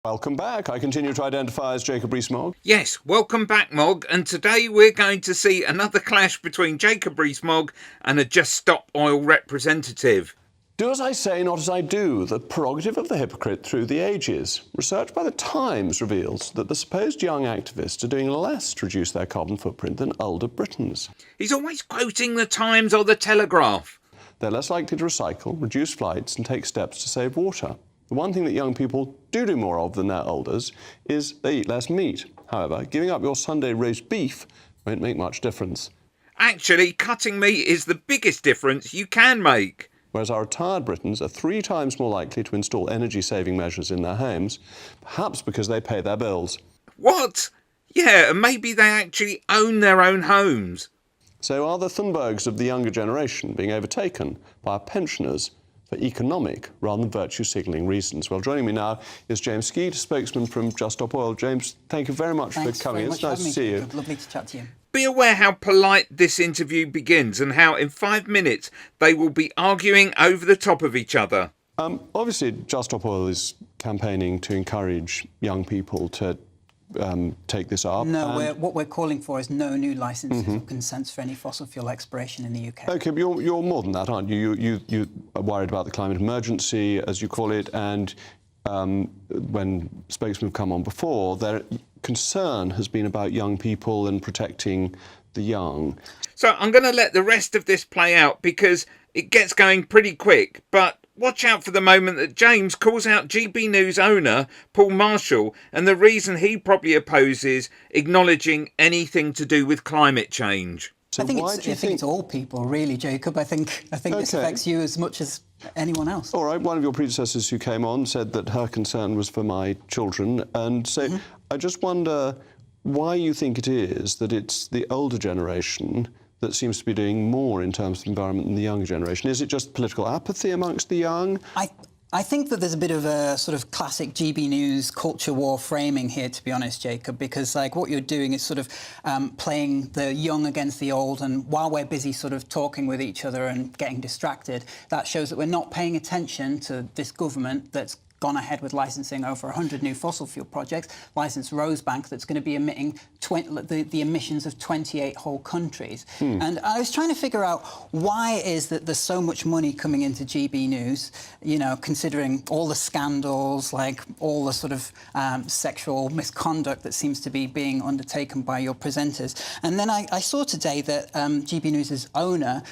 Welcome back. I continue to identify as Jacob Rees Mogg. Yes, welcome back, Mogg. And today we're going to see another clash between Jacob Rees Mogg and a Just Stop Oil representative. Do as I say, not as I do, the prerogative of the hypocrite through the ages. Research by The Times reveals that the supposed young activists are doing less to reduce their carbon footprint than older Britons. He's always quoting The Times or The Telegraph. They're less likely to recycle, reduce flights and take steps to save water. The one thing that young people do more of than their elders is they eat less meat. However, giving up your Sunday roast beef won't make much difference. Actually, cutting meat is the biggest difference you can make. Whereas our retired Britons are 3 times more likely to install energy-saving measures in their homes, perhaps because they pay their bills. What? Yeah, and maybe they actually own their own homes. So are the Thunbergs of the younger generation being overtaken by our pensioners for economic rather than virtue signalling reasons? Well, joining me now is James Skeet, spokesman from Just Stop Oil. James, thank you very much for coming. It's nice to see you. Lovely to chat to you. Be aware how polite this interview begins and how in 5 minutes they will be arguing over the top of each other. Obviously, Just Stop Oil is campaigning to encourage young people to take this up. No, what we're calling for is no new licences or consents for any fossil fuel exploration in the UK. OK, but you're more than that, aren't you? You are worried about the climate emergency, as you call it, and when spokesmen have come on before, their concern has been about young people and protecting the young. So I'm going to let the rest of this play out because it gets going pretty quick, but watch out for the moment that James calls out GB News owner Paul Marshall and the reason he probably opposes acknowledging anything to do with climate change. So I think it's all people, really, Jacob. I think this affects you as much as anyone else. All right, one of your predecessors who came on said that her concern was for my children, and so I just wonder why you think it is that it's the older generation that seems to be doing more in terms of the environment than the younger generation. Is it just political apathy amongst the young? I think that there's a bit of a sort of classic GB News culture war framing here, to be honest, Jacob, because like what you're doing is sort of playing the young against the old, and while we're busy sort of talking with each other and getting distracted, that shows that we're not paying attention to this government that's gone ahead with licensing over 100 new fossil fuel projects, licensed Rosebank that's going to be emitting the emissions of 28 whole countries. And I was trying to figure out why it is that there's so much money coming into GB News, you know, considering all the scandals, like all the sort of sexual misconduct that seems to be being undertaken by your presenters. And then I saw today that GB News' owner,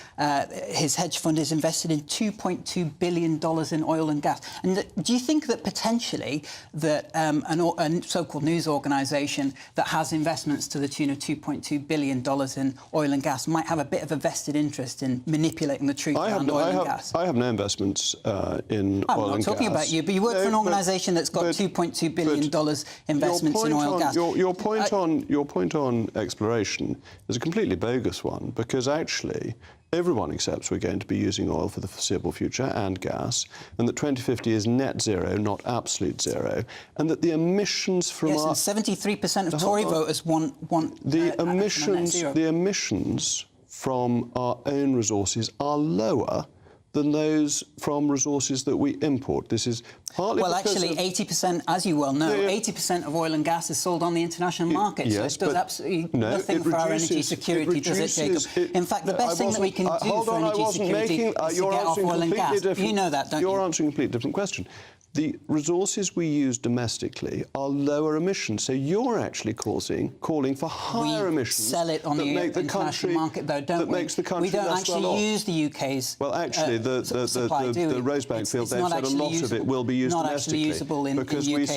his hedge fund is invested in $2.2 billion in oil and gas. And do you think that potentially that a so-called news organisation that has investments to the tune of $2.2 billion in oil and gas might have a bit of a vested interest in manipulating the truth around oil and gas? I have no investments in oil and gas. I'm not talking about you, but you work for an organisation that's got $2.2 billion investments in oil and gas. Your point on exploration is a completely bogus one, because actually everyone accepts we're going to be using oil for the foreseeable future and gas, and that 2050 is net zero, not absolute zero, and that the emissions from and 73% of Tory voters want the emissions from our own resources are lower than those from resources that we import. This is partly actually, 80%, as you well know, 80% of oil and gas is sold on the international market. Yes, so it does absolutely nothing for our energy security, does it, Jacob? In fact, the best thing that we can do for energy security is to get off oil and gas. You know that, don't you? You're answering a completely different question. The resources we use domestically are lower emissions, so you're actually calling for higher emissions. We sell it on the international market, though, don't we? Makes the country we don't less actually well off. Use the UK's Well, actually, the Rosebank field, they've said a lot of it will be used domestically. Not actually usable in UK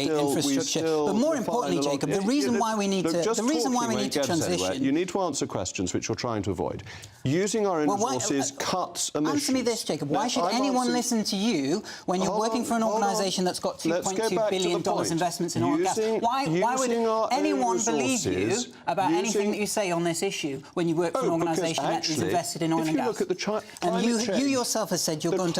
infrastructure. But more importantly, Jacob, the reason why we need to transition. You need to answer questions which you're trying to avoid. Using our own resources cuts emissions. Answer me this, Jacob. Why should anyone listen to you when you're working for an organisation that's got $2.2 billion investments in oil and gas? Why would anyone believe you about anything that you say on this issue when you work for an organisation that is invested in oil and gas? Look at the and you yourself have said you are going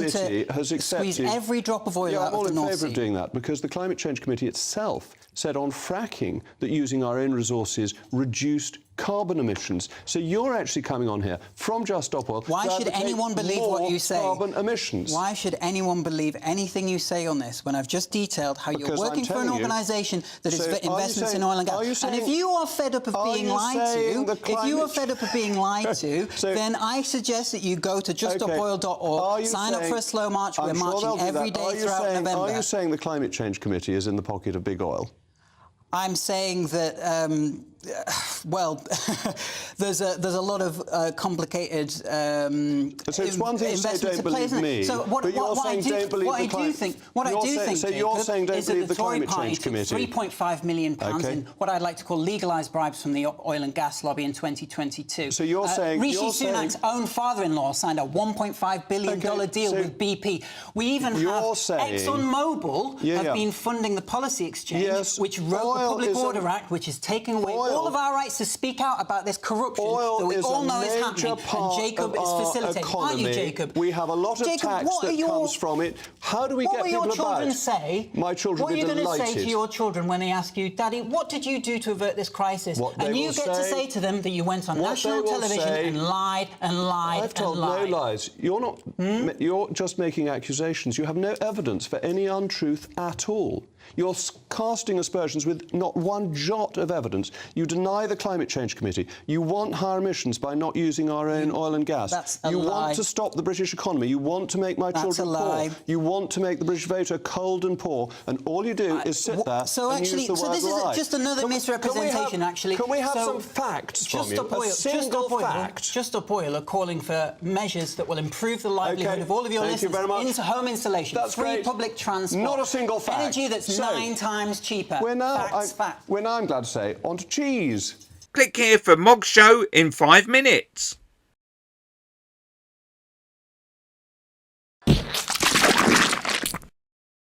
to squeeze every drop of oil out of the North Sea. I'm all in favour of doing that, because the Climate Change Committee itself said on fracking that using our own resources reduced carbon emissions. So you're actually coming on here from Just Stop Oil. Why should anyone believe what you say? Carbon emissions. Why should anyone believe anything you say on this when I've just detailed how you're working for an organisation that has investments in oil and gas? And if you are fed up of being lied to, then I suggest that you go to juststopoil.org, sign up for a slow march. We're marching every day throughout November. Are you saying the Climate Change Committee is in the pocket of big oil? I'm saying that, well, there's a lot of complicated so it's one thing to say don't believe me, so what I do think, Jacob, is that the Tory party took £3.5 million in what I'd like to call legalised bribes from the oil and gas lobby in 2022. So you're saying... Rishi Sunak's own father-in-law signed a $1.5 billion deal with BP. We even have ExxonMobil have been funding the policy exchange, which wrote the Public Order Act, which is taking away all of our rights to speak out about this corruption that we all know is happening. And Jacob is facilitating. Aren't you, Jacob? We have a lot of tax that comes from it. How do we get people about? What will your children say? My children will be delighted. What are you going to say to your children when they ask you, Daddy, what did you do to avert this crisis? And you get to say to them that you went on national television and lied and lied and lied. I've told no lies. You're not. You're just making accusations. You have no evidence for any untruth at all. You're casting aspersions with not one jot of evidence. You deny the Climate Change Committee. You want higher emissions by not using our own oil and gas. That's a lie. You want to stop the British economy. You want to make my children poor. You want to make the British voter cold and poor. And all you do is sit there and use the word lie. So this is just another misrepresentation, actually. Can we have some facts from you? A single fact. Just Stop Oil are calling for measures that will improve the livelihood of all of your listeners. Into home installation, free public transport. Not a single fact. Energy that's 9 times cheaper. Facts. We're now, I'm glad to say, on to cheese. Click here for Mogg's show in 5 minutes.